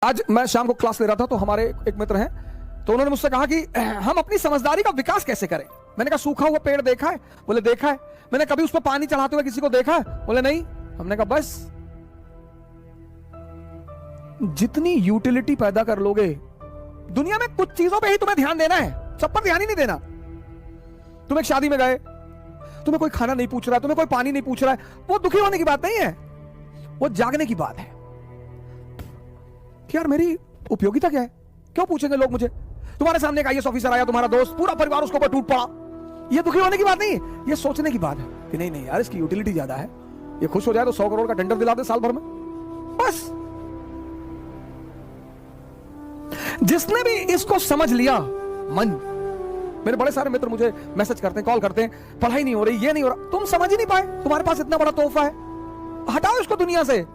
आज मैं शाम को क्लास ले रहा था तो हमारे एक मित्र हैं, तो उन्होंने मुझसे कहा कि हम अपनी समझदारी का विकास कैसे करें। मैंने कहा सूखा हुआ पेड़ देखा है? बोले देखा है। मैंने कभी उस पर पानी चढ़ाते हुए किसी को देखा है? बोले नहीं। हमने कहा बस जितनी यूटिलिटी पैदा कर लोगे दुनिया में, कुछ चीजों पे ही तुम्हें ध्यान देना है, सब पर ध्यान ही नहीं देना। तुम एक शादी में गए, तुम्हें कोई खाना नहीं पूछ रहा है, तुम्हें कोई पानी नहीं पूछ रहा है, वो दुखी होने की बात नहीं है, वो जागने की बात है कि यार मेरी उपयोगिता क्या है, क्यों पूछेंगे लोग मुझे। तुम्हारे सामने एक आईएएस ऑफिसर आया, तुम्हारा दोस्त, पूरा परिवार उसके ऊपर टूट पड़ा, ये दुखी होने की बात नहीं है, ये सोचने की बात है कि नहीं नहीं यार इसकी यूटिलिटी ज्यादा है, ये खुश हो जाए तो 100 करोड़ का टेंडर दिला दे साल भर में। बस जिसने भी इसको समझ लिया, मन, मेरे बड़े सारे मित्र मुझे मैसेज करते हैं, कॉल करते हैं, पढ़ाई नहीं हो रही, ये नहीं हो रहा, तुम समझ ही नहीं पाए, तुम्हारे पास इतना बड़ा तोहफा है, हटाओ इसको दुनिया से।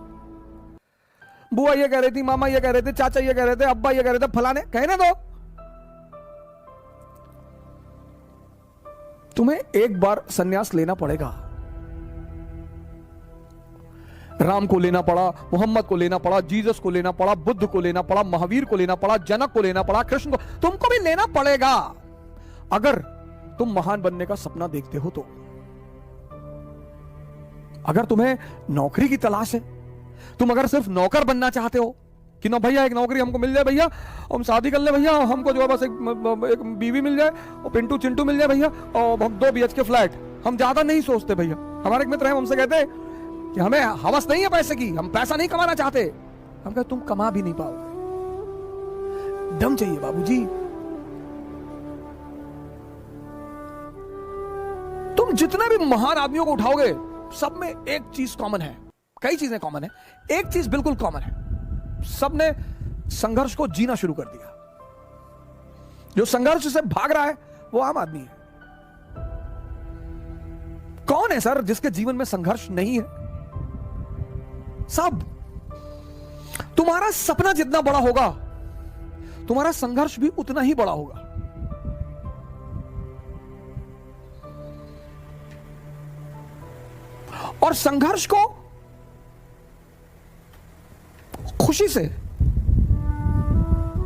बुआ ये कह रही थी, मामा ये कह रहे थे, चाचा ये कह रहे थे, अब्बा ये कह रहे थे, फलाने, कहने दो। तुम्हें एक बार सन्यास लेना पड़ेगा। राम को लेना पड़ा, मोहम्मद को लेना पड़ा, जीसस को लेना पड़ा, बुद्ध को लेना पड़ा, महावीर को लेना पड़ा, जनक को लेना पड़ा, कृष्ण को, तुमको भी लेना पड़ेगा अगर तुम महान बनने का सपना देखते हो तो। अगर तुम्हें नौकरी की तलाश है, तुम अगर सिर्फ नौकर बनना चाहते हो कि ना भैया एक नौकरी हमको मिल जाए भैया, हम शादी कर ले भैया, हमको जो है बस एक बीवी मिल जाए और पिंटू चिंटू मिल जाए भैया, और 2 BHK फ्लैट, हम ज्यादा नहीं सोचते भैया। हमारे एक मित्र हैं, हमसे कहते हैं कि हमें हवस नहीं है पैसे की, हम पैसा नहीं कमाना चाहते। हम कहते तुम कमा भी नहीं पाओगे, दम चाहिए बाबूजी। तुम जितने भी महान आदमियों को उठाओगे, सब में एक चीज कॉमन है, कई चीजें कॉमन है, एक चीज बिल्कुल कॉमन है, सबने संघर्ष को जीना शुरू कर दिया। जो संघर्ष से भाग रहा है वो आम आदमी है। कौन है सर जिसके जीवन में संघर्ष नहीं है? सब। तुम्हारा सपना जितना बड़ा होगा, तुम्हारा संघर्ष भी उतना ही बड़ा होगा। और संघर्ष को खुशी से,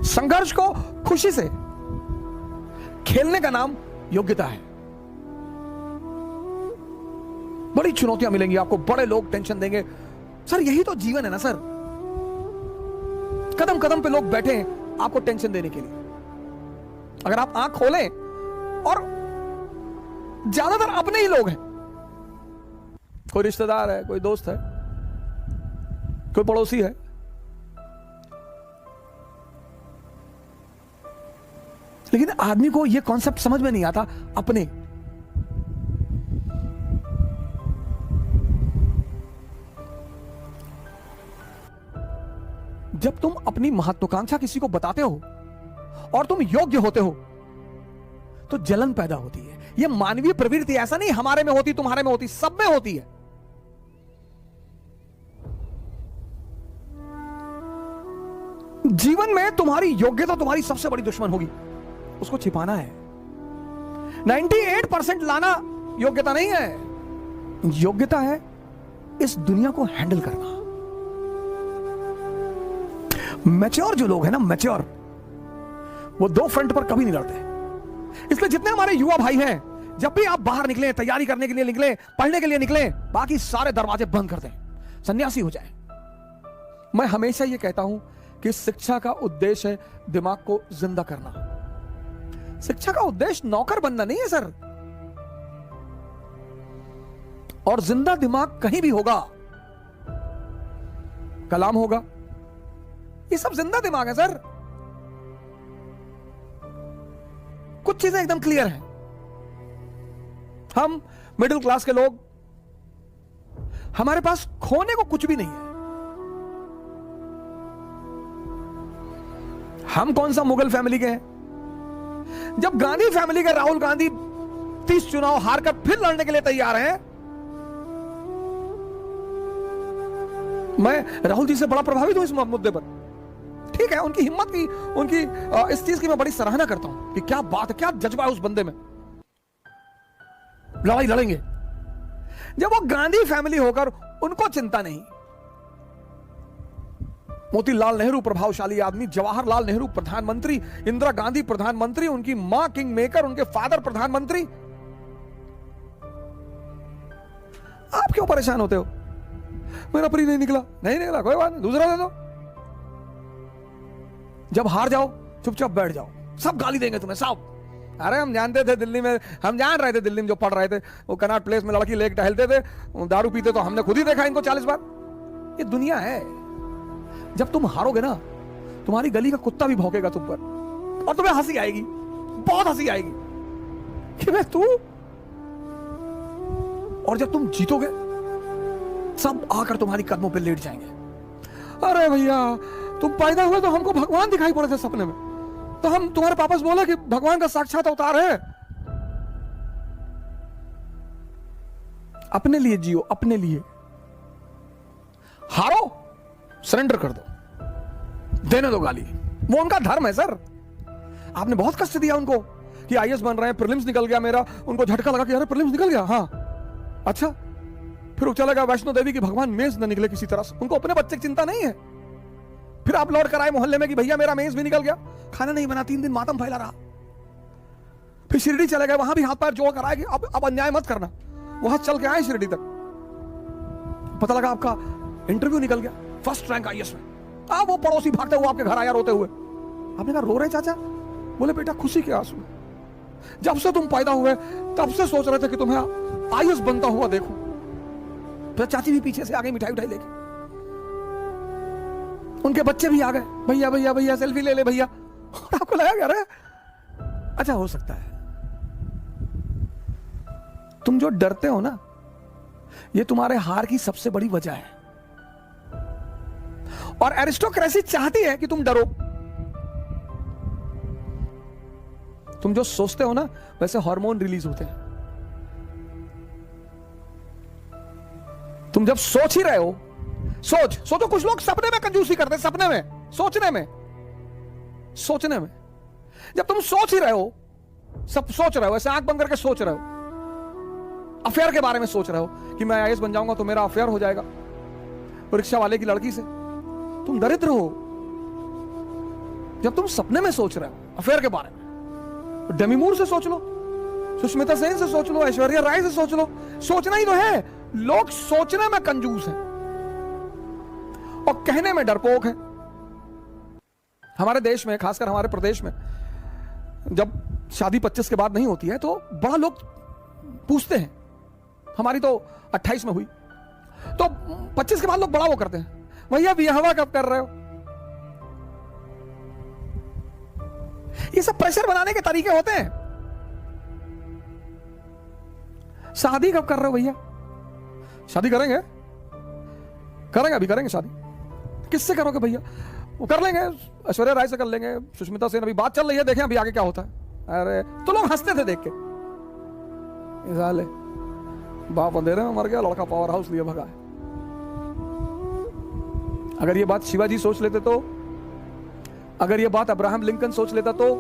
संघर्ष को खुशी से खेलने का नाम योग्यता है। बड़ी चुनौतियां मिलेंगी आपको, बड़े लोग टेंशन देंगे, सर यही तो जीवन है ना सर। कदम कदम पे लोग बैठे हैं आपको टेंशन देने के लिए। अगर आप आंख खोलें, और ज्यादातर अपने ही लोग हैं, कोई रिश्तेदार है, कोई दोस्त है, कोई पड़ोसी है, लेकिन आदमी को यह कॉन्सेप्ट समझ में नहीं आता अपने। जब तुम अपनी महत्वाकांक्षा किसी को बताते हो और तुम योग्य होते हो तो जलन पैदा होती है। यह मानवीय प्रवृत्ति, ऐसा नहीं हमारे में होती, तुम्हारे में होती, सब में होती है। जीवन में तुम्हारी योग्यता तुम्हारी सबसे बड़ी दुश्मन होगी, उसको छिपाना है। 98% लाना योग्यता नहीं है, योग्यता है इस दुनिया को हैंडल करना। मैच्योर जो लोग हैं ना, मैच्योर, वो 2 फ्रंट पर कभी नहीं लड़ते। इसलिए जितने हमारे युवा भाई हैं, जब भी आप बाहर निकलें, तैयारी करने के लिए निकलें, पढ़ने के लिए निकलें, बाकी सारे दरवाजे बंद कर दें, सन्यासी हो जाएं। मैं हमेशा यह कहता हूं कि शिक्षा का उद्देश्य है दिमाग को जिंदा करना। शिक्षा का उद्देश्य नौकर बनना नहीं है सर। और जिंदा दिमाग कहीं भी होगा, कलाम होगा, ये सब जिंदा दिमाग है सर। कुछ चीजें एकदम क्लियर हैं। हम मिडिल क्लास के लोग, हमारे पास खोने को कुछ भी नहीं है। हम कौन सा मुगल फैमिली के हैं? जब गांधी फैमिली के राहुल गांधी 30 चुनाव हारकर फिर लड़ने के लिए तैयार हैं, मैं राहुल जी से बड़ा प्रभावित हूं इस मुद्दे पर। ठीक है, उनकी हिम्मत की, उनकी इस चीज की मैं बड़ी सराहना करता हूं कि क्या बात है, क्या जज्बा है उस बंदे में, लड़ाई लड़ेंगे। जब वो गांधी फैमिली होकर उनको चिंता नहीं, मोतीलाल नेहरू प्रभावशाली आदमी, जवाहरलाल नेहरू प्रधानमंत्री, इंदिरा गांधी प्रधानमंत्री, उनकी मां किंग मेकर, उनके फादर प्रधानमंत्री। आप क्यों परेशान होते हो? मेरा प्री नहीं निकला, नहीं निकला, कोई बात नहीं, दूसरा दे दो। जब हार जाओ चुपचाप बैठ जाओ, सब गाली देंगे तुम्हें सब। अरे हम जानते थे दिल्ली में, हम जान रहे थे दिल्ली में जो पढ़ रहे थे, वो कनॉट प्लेस में लड़की लेके टहलते थे, दारू पीते, तो हमने खुद ही देखा इनको 40 बार। ये दुनिया है। जब तुम हारोगे ना, तुम्हारी गली का कुत्ता भी भौंकेगा तुम पर, और तुम्हें हंसी आएगी, बहुत हंसी आएगी कि मैं तू। और जब तुम जीतोगे, सब आकर तुम्हारी कदमों पे लेट जाएंगे। अरे भैया, तुम पैदा हुए तो हमको भगवान दिखाई पड़े थे सपने में, तो हम तुम्हारे पापा से बोले कि भगवान का साक्षात अवतार है। अपने लिए जियो, अपने लिए। हारो, सरेंडर कर दो, देने दो गाली, वो उनका धर्म है सर। आपने बहुत कष्ट दिया उनको कि आईएएस बन रहे हैं, प्रीलिम्स निकल गया मेरा, उनको झटका लगा कि अरे प्रीलिम्स निकल गया, हाँ अच्छा। फिर चला गया वैष्णो देवी की भगवान मेज न निकले किसी तरह से, उनको अपने बच्चे की चिंता नहीं है। फिर आप लौट कर आए मोहल्ले में कि भैया मेरा मेज भी निकल गया, खाना नहीं बना, 3 दिन मातम फैला रहा। फिर शिरडी चले गए, वहां भी हाथ पैर जोड़ कर आए कि अब अन्याय मत करना। वहां चल के आए शिरडी तक, पता लगा आपका इंटरव्यू निकल गया, फर्स्ट रैंक आईएएस में। वो पड़ोसी भागते हुए आपके घर आया रोते हुए। आपने कहा रो रहे चाचा? बोले बेटा खुशी के आंसू, जब से तुम पैदा हुए तब से सोच रहे थे कि तुम्हें आईएएस बनता हुआ देखूं। तो चाची भी पीछे से आ गई मिठाई उठाई लेके, उनके बच्चे भी आ गए, भैया भैया भैया सेल्फी ले ले भैया। आपको लगा क्या रे? अच्छा हो सकता है तुम जो डरते हो ना, ये तुम्हारे हार की सबसे बड़ी वजह है। और एरिस्टोक्रेसी चाहती है कि तुम डरो। तुम जो सोचते हो ना, वैसे हार्मोन रिलीज होते हैं। तुम जब सोच ही रहे हो, सोचो। कुछ लोग सपने में कंजूसी करते हैं, सपने में, सोचने में। जब तुम सोच ही रहे हो, सब सोच रहे हो, ऐसे आंख बंद करके सोच रहे हो, अफेयर के बारे में सोच रहे हो कि मैं आईएएस बन जाऊंगा तो मेरा अफेयर हो जाएगा रिक्शा वाले की लड़की से, तुम दरिद्र हो। जब तुम सपने में सोच रहे हो अफेयर के बारे में, तो डेमी मूर से सोच लो, सुष्मिता सेन से सोच लो, ऐश्वर्या राय से सोच लो। सोचना ही तो है। लोग सोचने में कंजूस हैं और कहने में डरपोक है। हमारे देश में, खासकर हमारे प्रदेश में, जब शादी 25 के बाद नहीं होती है तो बड़ा लोग पूछते हैं। हमारी तो 28 में हुई, तो 25 के बाद लोग बड़ा वो करते हैं, भैया ब्याह कब कर रहे हो? ये सब प्रेशर बनाने के तरीके होते हैं। शादी कब कर रहे हो भैया? शादी करेंगे, अभी करेंगे शादी। किससे करोगे भैया? वो कर लेंगे, ऐश्वर्या राय से कर लेंगे, सुष्मिता सेन, अभी बात चल रही है, देखें अभी आगे क्या होता है। अरे तो लोग हंसते थे देख के, साले बाप अंधेरे में मर गया, लड़का पावर हाउस लिए भगा है। अगर ये बात शिवाजी सोच लेते तो, अगर ये बात अब्राहम लिंकन सोच लेता तो,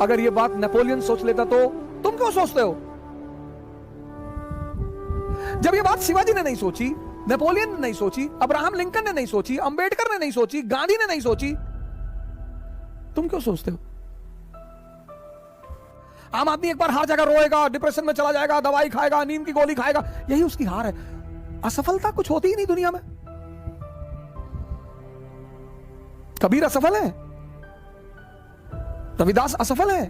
अगर ये बात नेपोलियन सोच लेता तो तुम क्यों सोचते हो? जब ये बात शिवाजी ने नहीं सोची, नेपोलियन ने नहीं सोची, अब्राहम लिंकन ने नहीं सोची, अंबेडकर ने नहीं सोची, गांधी ने नहीं सोची, तुम क्यों सोचते हो? आम आदमी एक बार हार जाएगा, रोएगा, डिप्रेशन में चला जाएगा, दवाई खाएगा, नींद की गोली खाएगा, यही उसकी हार है। असफलता कुछ होती ही नहीं दुनिया में। कबीर असफल है, रविदास असफल है।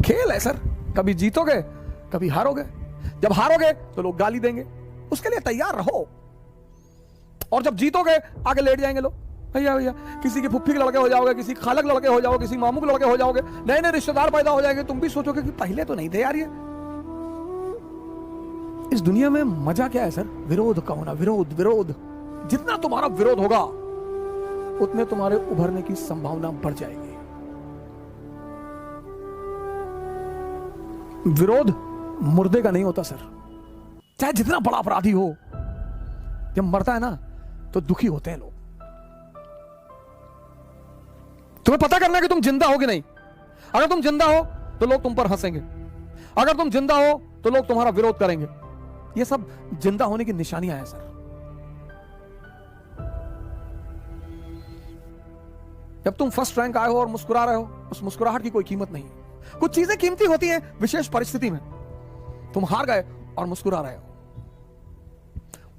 खेल है सर, कभी जीतोगे कभी हारोगे। जब हारोगे तो लोग गाली देंगे, उसके लिए तैयार रहो। और जब जीतोगे आगे लेट जाएंगे लोग, भैया भैया, किसी की फुफ्फी के लड़के हो जाओगे, किसी खालक लड़के हो जाओगे, किसी मामू के लड़के हो जाओगे, नए नए रिश्तेदार पैदा हो जाएंगे। तुम भी सोचोगे कि पहले तो नहीं थे यार ये। इस दुनिया में मजा क्या है सर? विरोध का होना, विरोध। जितना तुम्हारा विरोध होगा उतने तुम्हारे उभरने की संभावना बढ़ जाएगी। विरोध मुर्दे का नहीं होता सर, चाहे जितना बड़ा अपराधी हो, जब मरता है ना तो दुखी होते हैं लोग। तुम्हें पता करना है कि तुम जिंदा हो कि नहीं। अगर तुम जिंदा हो तो लोग तुम पर हंसेंगे, अगर तुम जिंदा हो तो लोग तुम्हारा विरोध करेंगे। ये सब जिंदा होने की निशानियां हैं सर। जब तुम फर्स्ट रैंक आए हो और मुस्कुरा रहे हो, उस मुस्कुराहट की कोई कीमत नहीं। कुछ चीजें कीमती होती हैं विशेष परिस्थिति में। तुम हार गए और मुस्कुरा रहे हो,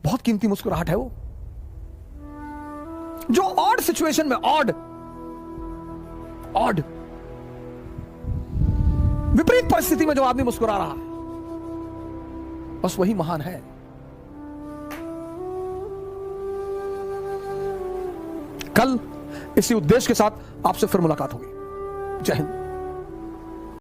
बहुत कीमती मुस्कुराहट है वो। जो ऑड सिचुएशन में, ऑड विपरीत परिस्थिति में जो आदमी मुस्कुरा रहा है, बस वही महान है। कल इसी उद्देश्य के साथ आपसे फिर मुलाकात होगी। जय हिंद।